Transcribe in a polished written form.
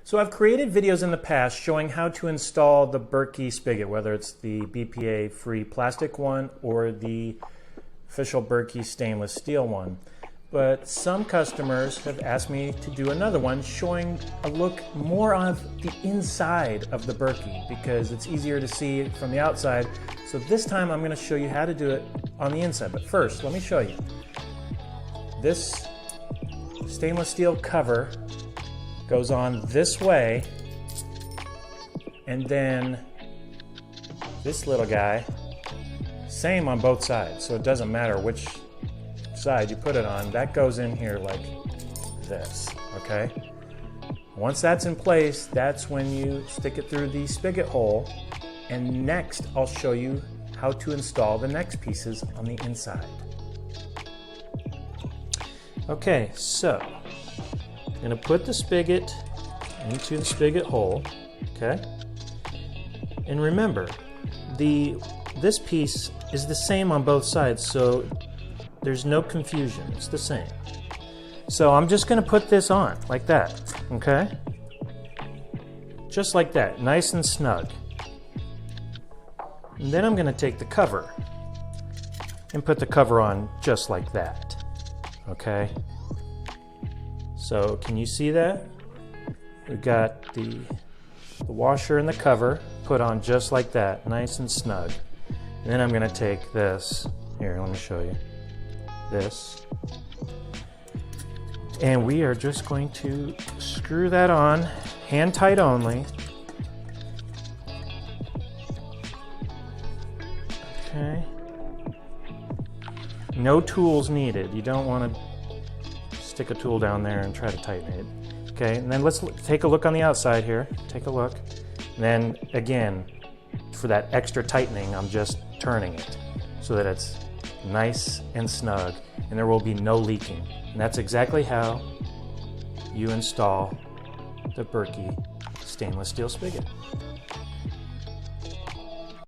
So I've created videos in the past showing how to install the Berkey spigot, whether it's the BPA-free plastic one or the official Berkey stainless steel one. But some customers have asked me to do another one showing a look more of the inside of the Berkey because it's easier to see it from the outside. So this time I'm going to show you how to do it on the inside. But first, let me show you. This stainless steel cover goes on this way, and then this little guy, same on both sides, so it doesn't matter which side you put it on, that goes in here like this, okay? Once that's in place, that's when you stick it through the spigot hole, and next I'll show you how to install the next pieces on the inside. Okay, so I'm going to put the spigot into the spigot hole, okay? And remember, this piece is the same on both sides, so there's no confusion. It's the same. So I'm just going to put this on like that, okay? Just like that, nice and snug. And then I'm going to take the cover and put the cover on just like that, okay? So can you see that? We've got the washer and the cover put on just like that, nice and snug. And then I'm going to take this, here, let me show you, this. And we are just going to screw that on, hand tight only. Okay. No tools needed. You don't want to stick a tool down there and try to tighten it. Okay, and then let's take a look on the outside here. Take a look. And then again, for that extra tightening, I'm just turning it so that it's nice and snug and there will be no leaking. And that's exactly how you install the Berkey stainless steel spigot.